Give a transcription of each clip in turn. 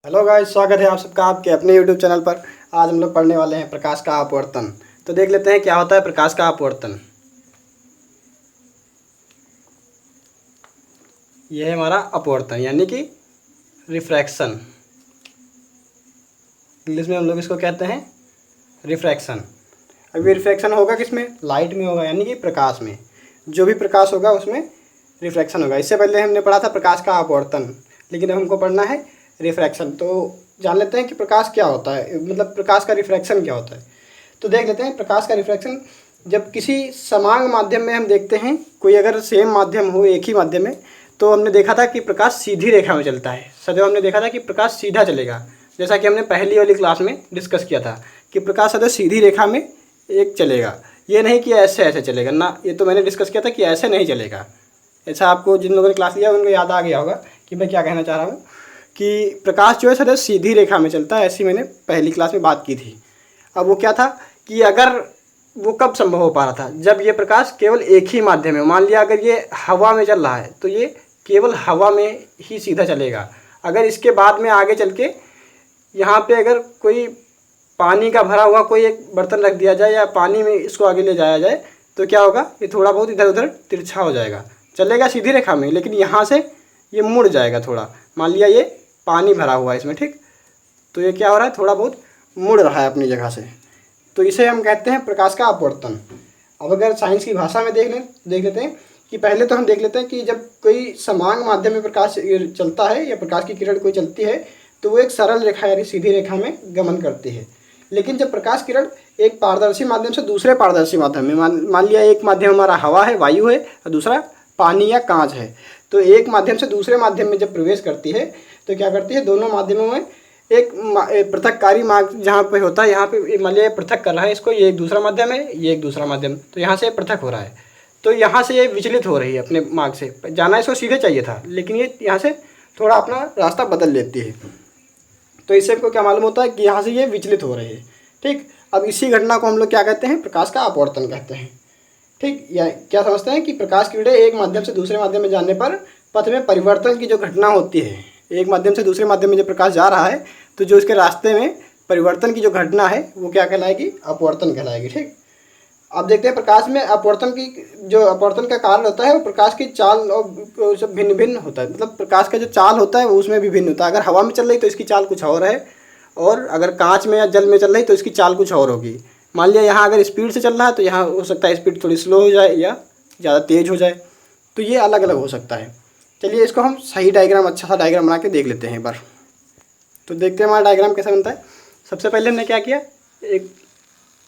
Hello guys, स्वागत है आप सबका आपके अपने यूट्यूब चैनल पर। आज हम लोग पढ़ने वाले हैं प्रकाश का अपवर्तन। तो देख लेते हैं क्या होता है प्रकाश का अपवर्तन। यह है हमारा अपवर्तन यानी कि रिफ्रैक्शन। इंग्लिश में हम लोग इसको कहते हैं रिफ्रैक्शन। अब ये रिफ्रैक्शन होगा किसमें? लाइट में होगा, यानी कि प्रकाश में। जो भी प्रकाश होगा उसमें रिफ्रैक्शन होगा। इससे पहले हमने पढ़ा था प्रकाश का अपवर्तन, लेकिन अब हमको पढ़ना है रिफ्रैक्शन। तो जान लेते हैं कि प्रकाश क्या होता है, मतलब प्रकाश का रिफ्रैक्शन क्या होता है। तो देख लेते हैं प्रकाश का रिफ्रैक्शन। जब किसी समान माध्यम में हम देखते हैं, कोई अगर सेम माध्यम हो, एक ही माध्यम में, तो हमने देखा था कि प्रकाश सीधी रेखा में चलता है। सदैव हमने देखा था कि प्रकाश सीधा चलेगा, जैसा कि हमने पहली वाली क्लास में डिस्कस किया था कि प्रकाश सदैव सीधी रेखा में एक चलेगा। ये नहीं कि ऐसे ऐसे चलेगा ना, ये तो मैंने डिस्कस किया था कि ऐसे नहीं चलेगा। ऐसा आपको जिन लोगों ने क्लास लिया उनको याद आ गया होगा कि मैं क्या कहना चाह रहा हूँ, कि प्रकाश जो है सदैव सीधी रेखा में चलता है। ऐसी मैंने पहली क्लास में बात की थी। अब वो क्या था कि अगर वो कब संभव हो पा रहा था, जब ये प्रकाश केवल एक ही माध्यम में, मान लिया अगर ये हवा में चल रहा है तो ये केवल हवा में ही सीधा चलेगा। अगर इसके बाद में आगे चल के यहाँ पे अगर कोई पानी का भरा हुआ कोई एक बर्तन रख दिया जाए या पानी में इसको आगे ले जाया जाए, तो क्या होगा, ये थोड़ा बहुत इधर उधर तिरछा हो जाएगा। चलेगा सीधी रेखा में, लेकिन यहाँ से ये मुड़ जाएगा थोड़ा। मान लिया ये पानी भरा हुआ है इसमें, ठीक, तो ये क्या हो रहा है, थोड़ा बहुत मुड़ रहा है अपनी जगह से। तो इसे हम कहते हैं प्रकाश का अपवर्तन। अब अगर साइंस की भाषा में देख लेते हैं कि पहले तो हम देख लेते हैं कि जब कोई समान माध्यम में प्रकाश चलता है या प्रकाश की किरण कोई चलती है, तो वो एक सरल रेखा यानी सीधी रेखा में गमन करती है। लेकिन जब प्रकाश किरण एक पारदर्शी माध्यम से दूसरे पारदर्शी माध्यम में, मान लिया एक माध्यम हमारा हवा है, वायु है, और दूसरा पानी या कांच है, तो एक माध्यम से दूसरे माध्यम में जब प्रवेश करती है तो क्या करती है, दोनों माध्यमों में एक पृथककारी मार्ग जहाँ पे होता है, यहाँ पे मान लिया पृथक कर रहा है इसको, ये एक दूसरा माध्यम है, ये एक दूसरा माध्यम, तो यहाँ से पृथक हो रहा है। तो यहाँ से ये विचलित हो रही है अपने मार्ग से। जाना इसको सीधे चाहिए था, लेकिन ये यहाँ से थोड़ा अपना रास्ता बदल लेती है। तो इससे हमको क्या मालूम होता है कि यहाँ से ये विचलित हो रही है, ठीक। अब इसी घटना को हम लोग क्या कहते हैं, प्रकाश का अपवर्तन कहते हैं, ठीक। या क्या समझते हैं कि प्रकाश किरणें एक माध्यम से दूसरे माध्यम में जाने पर पथ में परिवर्तन की जो घटना होती है, एक माध्यम से दूसरे माध्यम में जब प्रकाश जा रहा है तो जो इसके रास्ते में परिवर्तन की जो घटना है वो क्या कहलाएगी, अपवर्तन कहलाएगी, ठीक। अब देखते हैं प्रकाश में अपवर्तन की, जो अपवर्तन का कारण होता है वो प्रकाश की चाल और सब भिन्न भिन्न होता है। मतलब प्रकाश का जो चाल होता है वो उसमें भी भिन्न होता है। अगर हवा में चल रही तो इसकी चाल कुछ और है, और अगर कांच में या जल में चल रही तो इसकी चाल कुछ और होगी। मान लिया यहाँ अगर स्पीड से चल रहा है तो यहाँ हो सकता है स्पीड थोड़ी स्लो हो जाए या ज़्यादा तेज़ हो जाए, तो ये अलग अलग हो सकता है। चलिए इसको हम सही डायग्राम, अच्छा सा डायग्राम बना के देख लेते हैं एक बार। तो देखते हैं हमारा डायग्राम कैसा बनता है। सबसे पहले हमने क्या किया, एक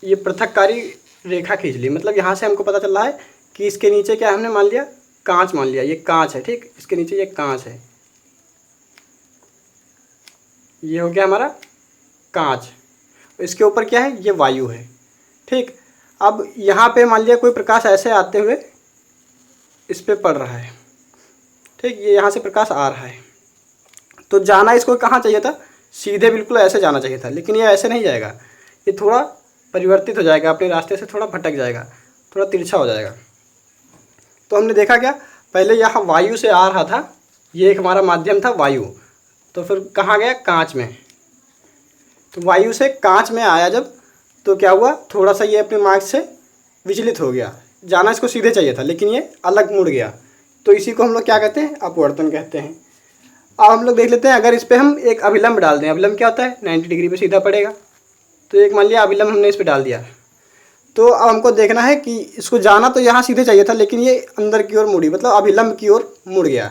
ये पृथककारी रेखा खींच ली। मतलब यहाँ से हमको पता चल रहा है कि इसके नीचे क्या हमने मान लिया, कांच मान लिया, ये कांच है, ठीक। इसके नीचे ये कांच है, ये हो गया हमारा कांच। इसके ऊपर क्या है, ये वायु है, ठीक। अब यहाँ पे मान लिया कोई प्रकाश ऐसे आते हुए इस पे पड़ रहा है, ठीक। ये यहाँ से प्रकाश आ रहा है, तो जाना इसको कहाँ चाहिए था, सीधे बिल्कुल ऐसे जाना चाहिए था, लेकिन ये ऐसे नहीं जाएगा, ये थोड़ा परिवर्तित हो जाएगा, अपने रास्ते से थोड़ा भटक जाएगा, थोड़ा तिरछा हो जाएगा। तो हमने देखा क्या, पहले यहाँ वायु से आ रहा था, ये एक हमारा माध्यम था वायु, तो फिर कहाँ गया, कांच में। तो वायु से कांच में आया जब, तो क्या हुआ, थोड़ा सा ये अपने मार्ग से विचलित हो गया। जाना इसको सीधे चाहिए था, लेकिन ये अलग मुड़ गया। तो इसी को हम लोग क्या कहते हैं, अपवर्तन कहते हैं। अब हम लोग देख लेते हैं, अगर इस पर हम एक अभिलंब डाल दें, अभिलंब क्या होता है, 90 डिग्री पे सीधा पड़ेगा। तो एक मान लिया अभिलंब हमने इस पर डाल दिया, तो अब हमको देखना है कि इसको जाना तो यहाँ सीधे चाहिए था, लेकिन ये अंदर की ओर मुड़ी, मतलब अभिलंब की ओर मुड़ गया।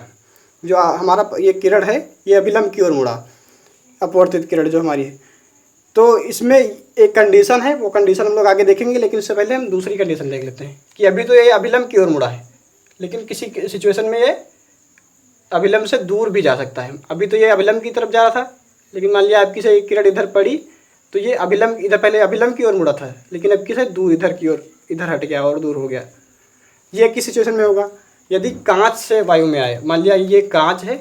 जो हमारा ये किरण है ये अभिलंब की ओर मुड़ा, अपवर्तित किरण जो हमारी है। तो इसमें एक कंडीशन है, वो कंडीशन हम लोग आगे देखेंगे, लेकिन उससे पहले हम दूसरी कंडीशन देख लेते हैं कि अभी तो ये अभिलंब की ओर मुड़ा है, लेकिन किसी सिचुएशन में ये अभिलंब से दूर भी जा सकता है। अभी तो ये अभिलंब की तरफ जा रहा था, लेकिन मान लिया आपकी से एक किरण इधर पड़ी तो ये अभिलंब इधर, पहले अभिलंब की ओर मुड़ा था, लेकिन अब किसे दूर, इधर की ओर, इधर हट गया और दूर हो गया। ये किस सिचुएशन में होगा, यदि कांच से वायु में आए। मान लिया ये कांच है,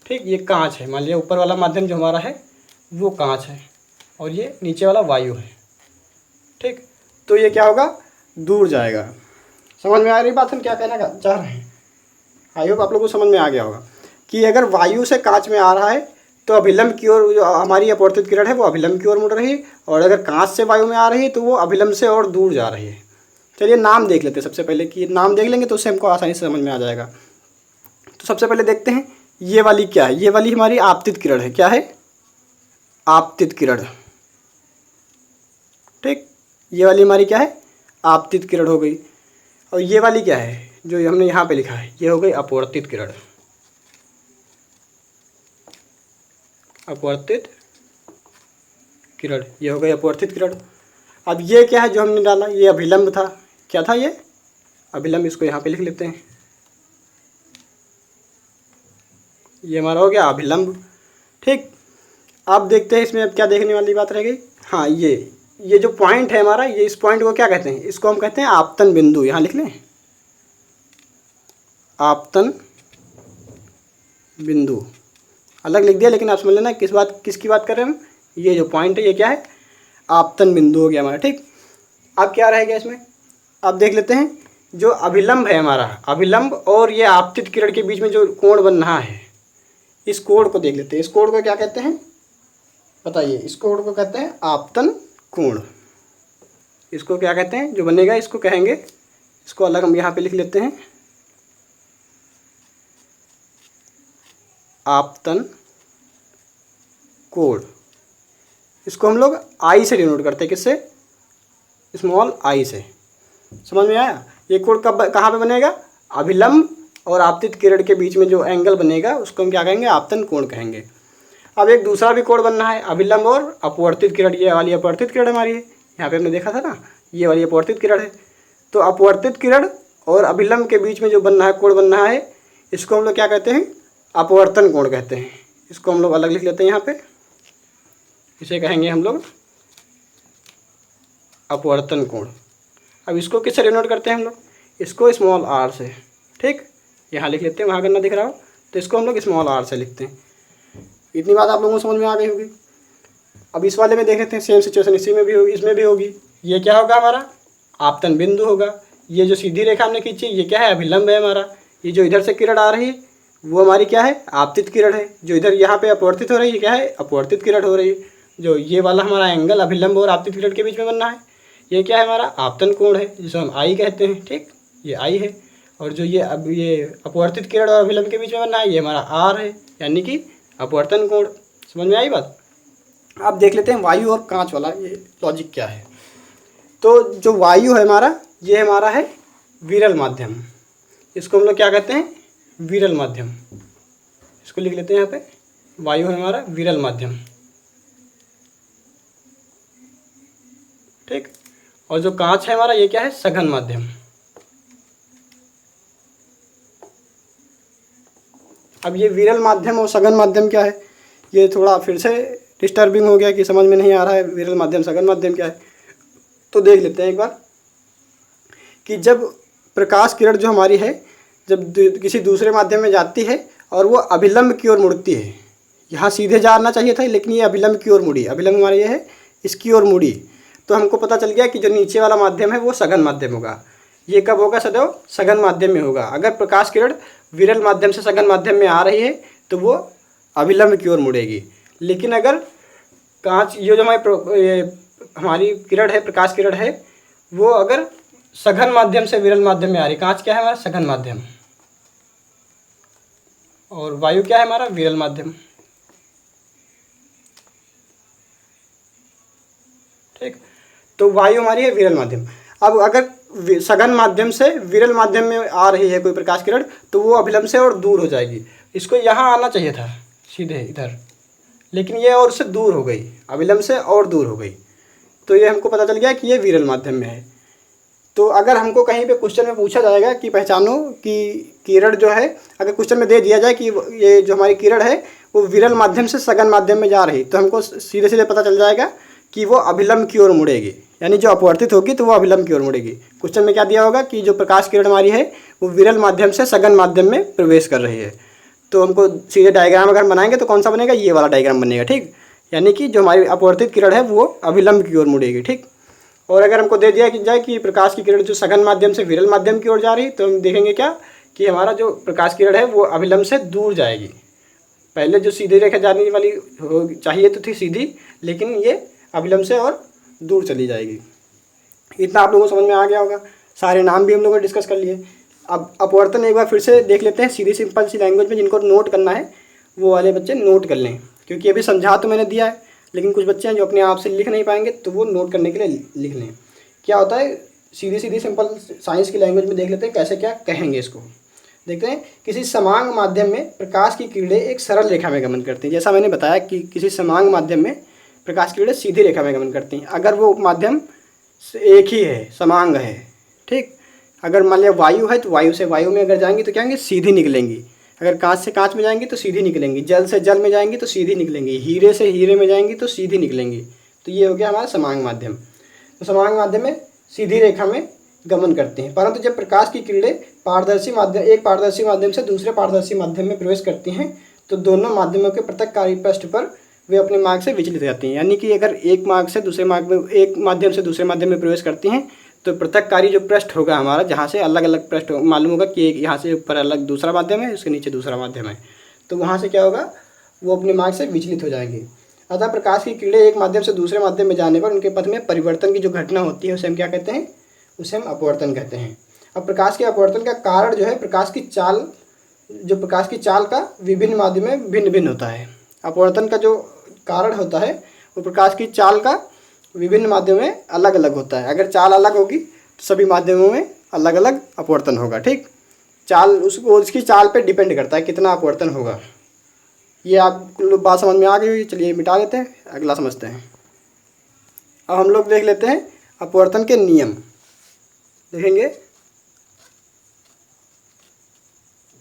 ठीक, ये कांच है, मान लिया ऊपर वाला माध्यम जो हमारा है वो कांच है, और ये नीचे वाला वायु है, ठीक। तो ये क्या होगा, दूर जाएगा। समझ में आ रही बात हम क्या कहना चाह रहे हैं? आई होप आप लोगों को समझ में आ गया होगा कि अगर वायु से कांच में आ रहा है तो अभिलंब की ओर जो हमारी अपवर्तित किरण है वो अभिलंब की ओर मुड़ रही है, और अगर कांच से वायु में आ रही है तो वो अभिलंब से और दूर जा रही है। चलिए नाम देख लेते हैं सबसे पहले, कि नाम देख लेंगे तो उससे हमको आसानी से समझ में आ जाएगा। तो सबसे पहले देखते हैं ये वाली क्या है। ये वाली हमारी आपतित किरण है। क्या है? आपतित किरण। ठीक, ये वाली हमारी क्या है? आपतित किरण हो गई। और ये वाली क्या है जो हमने यहाँ पे लिखा है? ये हो गई अपवर्तित किरण। अपवर्तित किरण, ये हो गई अपवर्तित किरण। अब ये क्या है जो हमने डाला? ये अभिलंब था। क्या था ये? अभिलंब। इसको यहाँ पे लिख लेते हैं। ये हमारा हो गया अभिलंब। ठीक, अब देखते हैं इसमें अब क्या देखने वाली बात रह गई। हाँ, ये जो पॉइंट है हमारा, ये इस पॉइंट को क्या कहते हैं? इसको हम कहते हैं आपतन बिंदु। यहाँ लिख लें, आपतन बिंदु। अलग लिख दिया, लेकिन आप समझ लेना किसकी बात कर रहे हैं हम। ये जो पॉइंट है ये क्या है? आपतन बिंदु हो गया हमारा। ठीक, अब क्या रहेगा इसमें? अब देख लेते हैं जो अभिलंब है हमारा, अभिलंब और ये आपतित किरण के बीच में जो कोण बन रहा है, इस कोण को देख लेते हैं। इस कोण को क्या कहते हैं बताइए? इस कोण को कहते हैं आपतन कोण। इसको क्या कहते हैं जो बनेगा? इसको कहेंगे, इसको अलग हम यहाँ पे लिख लेते हैं, आपतन कोण। इसको हम लोग आई से डिनोट करते हैं। किससे? स्मॉल आई से। समझ में आया? ये कोण कहाँ पे बनेगा? अभिलंब और आपतित किरण के बीच में जो एंगल बनेगा उसको हम क्या कहेंगे? आपतन कोण कहेंगे। अब एक दूसरा भी कोण बनना है, अभिलंब और अपवर्तित किरण। ये वाली अपवर्तित किरण हमारी है, यहाँ पे हमने देखा था ना, ये वाली अपवर्तित किरण है। तो अपवर्तित किरण और अभिलंब के बीच में जो बनना है, कोण बनना है, इसको हम लोग क्या कहते हैं? अपवर्तन कोण कहते हैं। इसको हम लोग अलग लिख लेते हैं यहाँ पे, इसे कहेंगे हम लोग अपवर्तन कोण। अब इसको किससे डिनोट करते हैं हम लोग? इसको स्मॉल आर से। ठीक, यहाँ लिख लेते हैं, वहाँ करना दिख रहा हो तो इसको हम लोग स्मॉल आर से लिखते हैं। इतनी बात आप लोगों को समझ में आ गई होगी। अब इस वाले में देख लेते हैं, सेम सिचुएशन इसी में भी होगी, इसमें भी होगी। ये क्या होगा हमारा? आपतन बिंदु होगा। ये जो सीधी रेखा हमने खींची ये क्या है? अभिलंब है हमारा। ये जो इधर से किरण आ रही है वो हमारी क्या है? आपतित किरण है। जो इधर यहाँ पे अपवर्तित हो रही है क्या है? अपवर्तित किरण हो रही है। जो ये वाला हमारा एंगल अभिलंब और आपतित किरण के बीच में बनना है, ये क्या है? हमारा आपतन कोण है, जिसे हम आई कहते हैं। ठीक, ये आई है। और जो ये अपवर्तित किरण और अभिलंब के बीच में बनना है, ये हमारा आर है, यानी कि अपवर्तन कोण। समझ में आई बात? अब देख लेते हैं वायु और कांच वाला ये लॉजिक क्या है। तो जो वायु है हमारा, ये हमारा है विरल माध्यम। इसको हम लोग क्या कहते हैं? विरल माध्यम। इसको लिख लेते हैं यहाँ पे, वायु है हमारा विरल माध्यम। ठीक, और जो कांच है हमारा ये क्या है? सघन माध्यम। अब ये विरल माध्यम और सघन माध्यम क्या है? ये थोड़ा फिर से डिस्टर्बिंग हो गया कि समझ में नहीं आ रहा है विरल माध्यम सघन माध्यम क्या है। तो देख लेते हैं एक बार कि जब प्रकाश किरण जो हमारी है, जब किसी दूसरे माध्यम में जाती है और वो अभिलंब की ओर मुड़ती है, यहाँ सीधे जाना चाहिए था लेकिन ये अभिलंब की ओर मुड़ी, अभिलंब हमारी ये है, इसकी ओर मुड़ी, तो हमको पता चल गया कि जो नीचे वाला माध्यम है वो सघन माध्यम होगा। ये कब होगा? सदैव सघन माध्यम में होगा। अगर प्रकाश किरण विरल माध्यम से सघन माध्यम में आ रही है तो वो अभिलंब की ओर मुड़ेगी। लेकिन अगर कांच, ये जो हमारी किरण है, प्रकाश किरण है, वो अगर सघन माध्यम से विरल माध्यम में आ रही, कांच क्या है हमारा? सघन माध्यम, और वायु क्या है हमारा? विरल माध्यम। ठीक, तो वायु हमारी है विरल माध्यम। अब अगर सघन माध्यम से विरल माध्यम में आ रही है कोई प्रकाश किरण तो वो अभिलंब से और दूर हो जाएगी। इसको यहाँ आना चाहिए था सीधे इधर, लेकिन ये और उससे दूर हो गई, अभिलंब से और दूर हो गई। तो ये हमको पता चल गया कि ये विरल माध्यम में है। तो अगर हमको कहीं पे क्वेश्चन में पूछा जाएगा कि पहचानो कि किरण जो है, अगर क्वेश्चन में दे दिया जाए कि ये जो हमारी किरण है वो विरल माध्यम से सघन माध्यम में जा रही, तो हमको सीधे सीधे पता चल जाएगा कि वो अभिलंब की ओर मुड़ेगी, यानी जो अपवर्तित होगी तो वो अभिलंब की ओर मुड़ेगी। क्वेश्चन में क्या दिया होगा कि जो प्रकाश किरण हमारी है वो विरल माध्यम से सघन माध्यम में प्रवेश कर रही है। तो हमको सीधे डायग्राम अगर बनाएंगे तो कौन सा बनेगा? ये वाला डायग्राम बनेगा। ठीक, यानी कि जो हमारी अपवर्तित किरण है वो अभिलंब की ओर मुड़ेगी। ठीक, और अगर हमको दे दिया जाए कि प्रकाश की किरण जो सघन माध्यम से विरल माध्यम की ओर जा रही, तो हम देखेंगे क्या कि हमारा जो प्रकाश किरण है वो अभिलंब से दूर जाएगी, पहले जो सीधी रेखा जाने वाली चाहिए तो थी सीधी, लेकिन ये अभिलंब से और दूर चली जाएगी। इतना आप लोगों को समझ में आ गया होगा। सारे नाम भी हम लोगों ने डिस्कस कर लिए। अब अपवर्तन एक बार फिर से देख लेते हैं सीधी सिंपल सी लैंग्वेज में। जिनको नोट करना है वो वाले बच्चे नोट कर लें, क्योंकि अभी समझा तो मैंने दिया है, लेकिन कुछ बच्चे हैं जो अपने आप से लिख नहीं पाएंगे, तो वो नोट करने के लिए लिख लें। क्या होता है, सीधी सिंपल साइंस की लैंग्वेज में देख लेते हैं कैसे क्या कहेंगे इसको। देखते हैं, किसी समांग माध्यम में प्रकाश की किरणें एक सरल रेखा में गमन करती हैं। जैसा मैंने बताया कि किसी समांग माध्यम में प्रकाश की किरणें सीधी रेखा में गमन करती हैं, अगर वो माध्यम एक ही है, समांग है, ठीक। अगर मान लिया वायु है तो वायु से वायु में अगर जाएंगी तो क्या होंगी, सीधी निकलेंगी। अगर कांच से कांच में जाएंगी तो सीधी निकलेंगी, जल से जल में जाएंगी तो सीधी निकलेंगी, हीरे से हीरे में जाएंगी तो सीधी निकलेंगी। तो ये हो गया हमारा समांग माध्यम। तो समांग माध्यम में सीधी रेखा में गमन करते हैं, परंतु जब प्रकाश की किरणें एक पारदर्शी माध्यम से दूसरे पारदर्शी माध्यम में प्रवेश करती हैं तो दोनों माध्यमों के पृथककारी पृष्ठ पर वे अपने मार्ग से विचलित हो जाती हैं। यानी कि अगर एक माध्यम से दूसरे माध्यम में प्रवेश करती हैं तो पृथककारी जो पृष्ठ होगा हमारा, जहाँ से अलग अलग पृष्ठ मालूम होगा कि एक यहाँ से ऊपर अलग दूसरा माध्यम है, उसके नीचे दूसरा माध्यम है, तो वहाँ से क्या होगा, वो अपने मार्ग से विचलित हो जाएंगे। अतः प्रकाश की किरणें एक माध्यम से दूसरे माध्यम में जाने पर उनके पथ में परिवर्तन की जो घटना होती है उसे हम क्या कहते हैं, उसे हम अपवर्तन कहते हैं। अब प्रकाश के अपवर्तन का कारण जो है, प्रकाश की चाल का विभिन्न माध्यम में भिन्न भिन्न होता है। अपवर्तन का जो कारण होता है वो प्रकाश की चाल का विभिन्न माध्यमों में अलग अलग होता है। अगर चाल अलग होगी तो सभी माध्यमों में अलग अलग अपवर्तन होगा, ठीक। चाल उसकी चाल पे डिपेंड करता है कितना अपवर्तन होगा। ये आप लोग बात समझ में आ गई। चलिए मिटा लेते हैं, अगला समझते हैं। अब हम लोग देख लेते हैं अपवर्तन के नियम। देखेंगे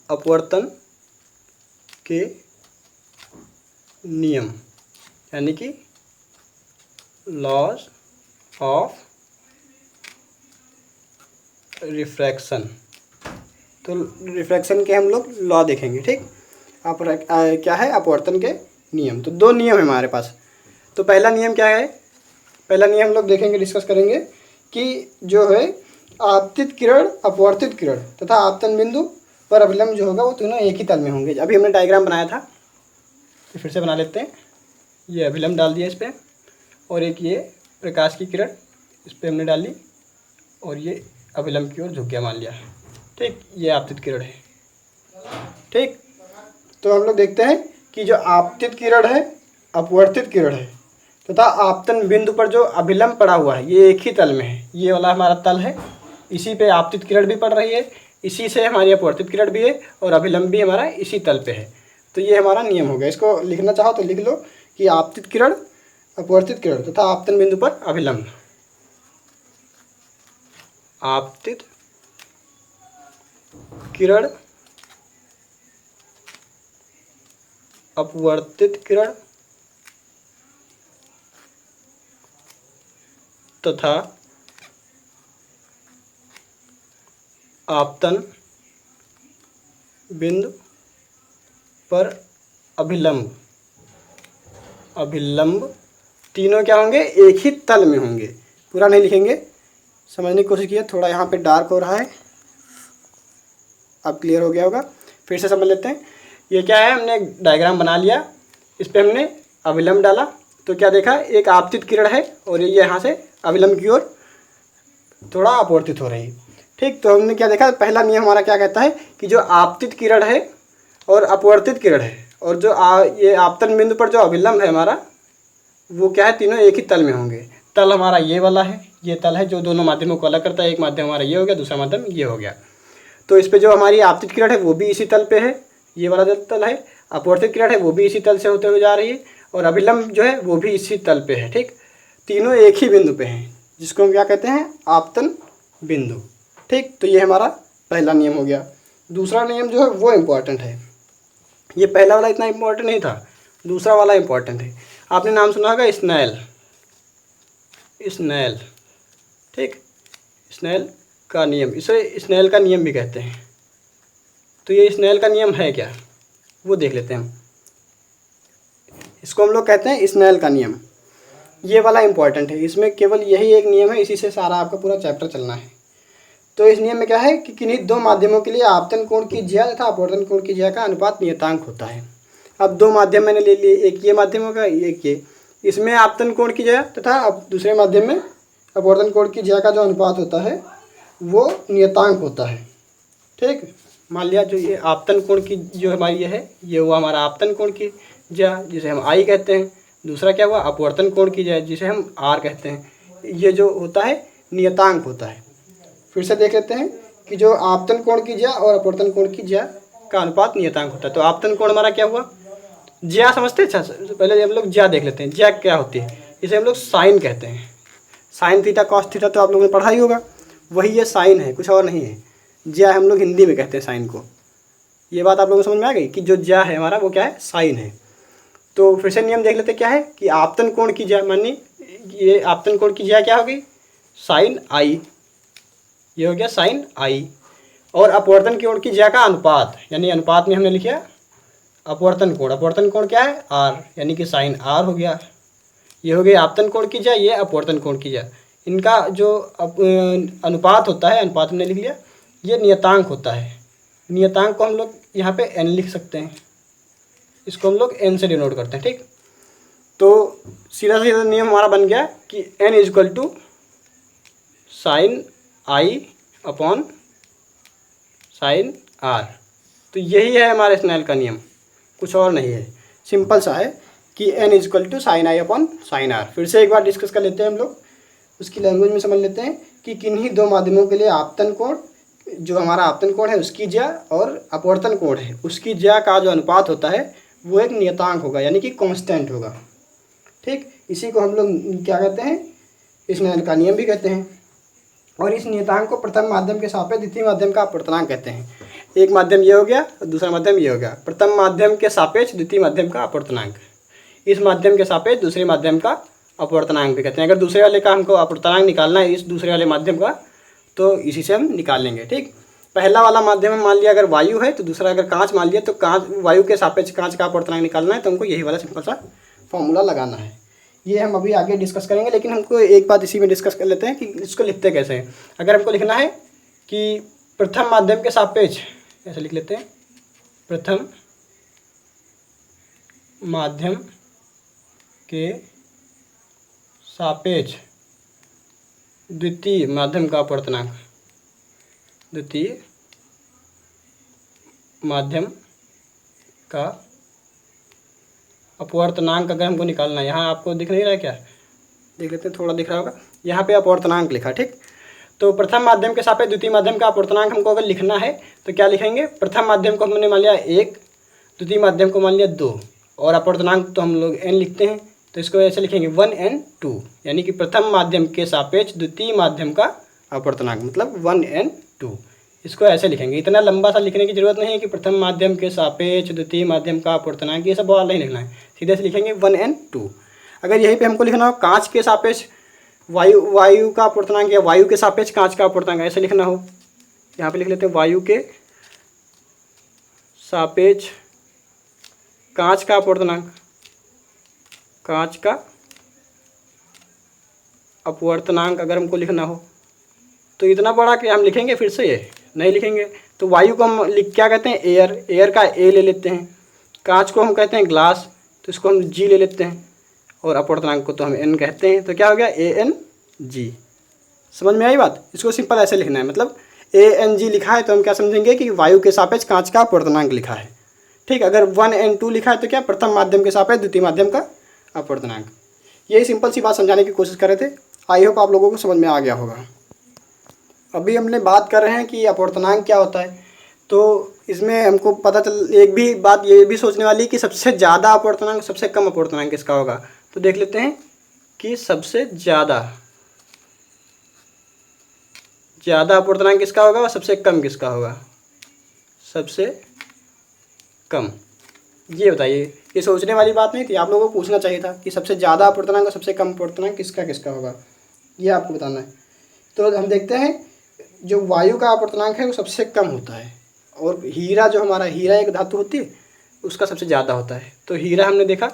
अपवर्तन के नियम, यानी कि लॉज ऑफ रिफ्रैक्शन। तो रिफ्रैक्शन के हम लोग लॉ देखेंगे, ठीक। क्या है अपवर्तन के नियम। तो दो नियम है हमारे पास। तो पहला नियम क्या है, पहला नियम हम लोग देखेंगे, डिस्कस करेंगे कि जो है आपतित किरण, अपवर्तित किरण तथा आपतन बिंदु पर अभिलंब जो होगा वो तीनों एक ही तल में होंगे। अभी हमने डायग्राम बनाया था, तो फिर से बना लेते हैं। ये अभिलंब डाल दिया इस पर, और एक ये प्रकाश की किरण इस पर हमने डाली, और ये अभिलंब की ओर झुक गया मान लिया, ठीक। ये आपतित किरण है, ठीक। तो हम लोग देखते हैं कि जो आपतित किरण है, अपवर्तित किरण है तथा आपतन बिंदु पर जो अभिलंब पड़ा हुआ है ये एक ही तल में है। ये वाला हमारा तल है, इसी पे आपतित किरण भी पड़ रही है, इसी से हमारी अपवर्तित किरण भी है, और अभिलंब भी हमारा इसी तल पे है। तो ये हमारा नियम हो गया। इसको लिखना चाहो तो लिख लो कि आपतित किरण, अपवर्तित किरण तथा आपतन बिंदु पर अभिलंब। आपतित किरण, अपवर्तित किरण तथा आपतन बिंदु पर अभिलंब। तीनों क्या होंगे, एक ही तल में होंगे। पूरा नहीं लिखेंगे, समझने की कोशिश कीजिए। थोड़ा यहाँ पे डार्क हो रहा है, अब क्लियर हो गया होगा। फिर से समझ लेते हैं। ये क्या है, हमने डायग्राम बना लिया, इस पर हमने अभिलंब डाला, तो क्या देखा, एक आपतित किरण है और ये यहाँ से अभिलंब की ओर थोड़ा अपवर्तित हो रही, ठीक। तो हमने क्या देखा, पहला नियम हमारा क्या कहता है कि जो आपतित किरण है और अपवर्तित किरण है और जो ये आपतन बिंदु पर जो अभिलंब है हमारा, वो क्या है, तीनों एक ही तल में होंगे। तल हमारा ये वाला है, ये तल है जो दोनों माध्यमों को अलग करता है। एक माध्यम हमारा ये हो गया, दूसरा माध्यम ये हो गया। तो इस पर जो हमारी आपतित किरण है वो भी इसी तल पे है, ये वाला जो तल है। अपवर्तित किरण है वो भी इसी तल से होते हुए जा रही है, और अभिलंब जो है वो भी इसी तल पे है, ठीक। तीनों एक ही बिंदु पे हैं, जिसको हम क्या कहते हैं, आपतन बिंदु, ठीक। तो ये हमारा पहला नियम हो गया। दूसरा नियम जो है वो इम्पोर्टेंट है। ये पहला वाला इतना इम्पोर्टेंट नहीं था, दूसरा वाला इम्पोर्टेंट है। आपने नाम सुना होगा स्नेल, ठीक। स्नेल का नियम, इसे स्नेल का नियम भी कहते हैं। तो ये स्नेल का नियम है क्या, वो देख लेते हैं हम। इसको हम लोग कहते हैं स्नेल का नियम। ये वाला इम्पोर्टेंट है, इसमें केवल यही एक नियम है, इसी से सारा आपका पूरा चैप्टर चलना है। तो इस नियम में क्या है कि किन्हीं दो माध्यमों के लिए आपतन कोण की ज्या तथा अपवर्तन कोण की ज्या का अनुपात नियतांक होता है। अब दो माध्यम मैंने ले लिए, एक ये माध्यम होगा, एक ये। इसमें आपतन कोण की ज्या तथा अब दूसरे माध्यम में अपवर्तन कोण की ज्या का जो अनुपात होता है वो नियतांक होता है। ठीक, मान लिया जो ये आपतन कोण की जो हमारी ये है, ये हुआ हमारा आपतन कोण की ज्या जिसे हम आई कहते हैं। दूसरा क्या हुआ, अपवर्तन कोण की ज्या जिसे हम आर कहते हैं। ये जो होता है नियतांक होता है। फिर से देख लेते हैं कि जो आपतन कोण की ज्या और अपवर्तन कोण की ज्या का अनुपात नियतांक होता है। तो आपतन कोण हमारा क्या हुआ, ज्या समझते हैं। अच्छा, पहले हम लोग ज्या देख लेते हैं। ज्या क्या होती है, इसे हम लोग साइन कहते हैं। साइन थीटा कॉस थीटा तो आप लोगों ने पढ़ा ही होगा, वही ये साइन है, कुछ और नहीं है। ज्या हम लोग हिंदी में कहते हैं साइन को। ये बात आप लोगों को समझ में आ गई कि जो ज्या है हमारा वो क्या है, साइन है। तो फिर से नियम देख लेते क्या है कि आपतन कोण की ज्या, मानिए ये आपतन कोण की ज्या क्या होगी, साइन आई। ये हो गया साइन आई। और अपवर्तन कोण की ज्या का अनुपात, यानी अनुपात में हमने लिखा अपवर्तन कोण। अपवर्तन कोण क्या है, आर, यानी कि साइन आर हो गया। ये हो गई आपतन कोण की ज्या, ये अपवर्तन कोण की ज्या। इनका जो अनुपात होता है, अनुपात हमने लिख लिया, ये नियतांक होता है। नियतांक को हम लोग यहाँ पे n लिख सकते हैं, इसको हम लोग n से डिनोट करते हैं। ठीक, तो सीधा सीधा नियम हमारा बन गया कि n is equal to sine i upon sine r. तो यही है हमारे स्नेल का नियम, कुछ और नहीं है, सिंपल सा है कि n is equal to sine i upon sine r. फिर से एक बार डिस्कस कर लेते हैं हम लोग, उसकी लैंग्वेज में समझ लेते हैं कि किन्हीं दो माध्यमों के लिए आपतन कोण, जो हमारा आपतन कोण है उसकी ज्या और अपवर्तन कोण है उसकी ज्या का जो अनुपात होता है वो एक नियतांक होगा, यानी कि कांस्टेंट होगा। ठीक, इसी को हम लोग क्या कहते हैं, स्नेल का नियम भी कहते हैं। और इस नियतांक को प्रथम माध्यम के सापेक्ष द्वितीय माध्यम का अपवर्तनांक कहते हैं। एक माध्यम ये हो गया और दूसरा माध्यम ये हो गया। प्रथम माध्यम के सापेक्ष द्वितीय माध्यम का अपवर्तनांक, इस माध्यम के सापेक्ष दूसरे माध्यम का अपवर्तनांक भी कहते हैं। अगर दूसरे वाले का हमको अपवर्तनांक निकालना है इस दूसरे वाले माध्यम का, तो इसी से हम निकाल लेंगे। ठीक, पहला वाला माध्यम हम मान लिया अगर वायु है, तो दूसरा अगर कांच मान लिया, तो कांच वायु के सापेक्ष कांच का अपवर्तनांक निकालना है, तो हमको यही वाला सिंपल सा फॉर्मूला लगाना है। ये हम अभी आगे डिस्कस करेंगे, लेकिन हमको एक बात इसी में डिस्कस कर लेते हैं कि इसको लिखते कैसे हैं। अगर हमको लिखना है कि प्रथम माध्यम के सापेक्ष, ऐसे लिख लेते हैं, प्रथम माध्यम के सापेक्ष द्वितीय माध्यम का अपवर्तनांक, द्वितीय माध्यम का अपवर्तनांक अगर हमको निकालना है, यहाँ आपको दिख नहीं रहा है क्या, देख लेते हैं, थोड़ा दिख रहा होगा, यहाँ पे अपवर्तनांक लिखा। ठीक, तो प्रथम माध्यम के सापेक्ष द्वितीय माध्यम का अपवर्तनांक हमको अगर लिखना है तो क्या लिखेंगे, प्रथम माध्यम को हमने मान लिया 1, द्वितीय माध्यम को मान लिया 2, और अपवर्तनांक तो हम लोग n लिखते हैं, तो इसको ऐसे लिखेंगे 1n 2, यानी कि प्रथम माध्यम के सापेक्ष द्वितीय माध्यम का अपवर्तनांक मतलब 1n 2। इसको ऐसे लिखेंगे, इतना लंबा सा लिखने की जरूरत नहीं है कि प्रथम माध्यम के सापेक्ष द्वितीय माध्यम का अपवर्तनांक, ये सब बहुत नहीं लिखना है, सीधे से लिखेंगे 1n 2। अगर यहीं पे हमको लिखना हो कांच के सापेक्ष वायु का अपवर्तनांक या वायु के सापेक्ष कांच का अपवर्तनांक ऐसे लिखना हो, यहाँ पे लिख लेते हैं वायु के सापेक्ष कांच का अपवर्तनांक, कांच का अपवर्तनांक अगर हमको लिखना हो तो इतना बड़ा कि हम लिखेंगे, फिर से ये नहीं लिखेंगे। तो वायु को हम क्या कहते हैं, एयर, एयर का ए ले लेते हैं, कांच को हम कहते हैं ग्लास, तो इसको हम जी ले लेते हैं, और अपवर्तनांक को तो हम एन कहते हैं, तो क्या हो गया ANG। समझ में आई बात, इसको सिंपल ऐसे लिखना है, मतलब ANG लिखा है तो हम क्या समझेंगे कि वायु के सापेक्ष कांच का अपवर्तनांक लिखा है। ठीक, अगर 1n 2 लिखा है तो क्या प्रथम माध्यम के सापेक्ष द्वितीय माध्यम का अपवर्तनांक। यही सिंपल सी बात समझाने की कोशिश कर रहे थे, आई होप आप लोगों को समझ में आ गया होगा। अभी हमने बात कर रहे हैं कि अपवर्तनांक क्या होता है, तो इसमें हमको पता चल, एक भी बात ये भी सोचने वाली कि सबसे ज़्यादा अपवर्तनांक सबसे कम अपवर्तनांक किसका होगा। तो देख लेते हैं कि सबसे ज़्यादा अपवर्तनांक किसका होगा और सबसे कम किसका होगा। सबसे कम, ये बताइए, ये सोचने वाली बात नहीं थी, आप लोगों को पूछना चाहिए था कि सबसे ज़्यादा अपवर्तनांक और सबसे कम अपवर्तनांक किसका किसका होगा, ये आपको बताना है। तो हम देखते हैं जो वायु का अपवर्तनांक है वो सबसे कम होता है, और हीरा जो हमारा, हीरा एक धातु होती है, उसका सबसे ज़्यादा होता है। तो हीरा हमने देखा,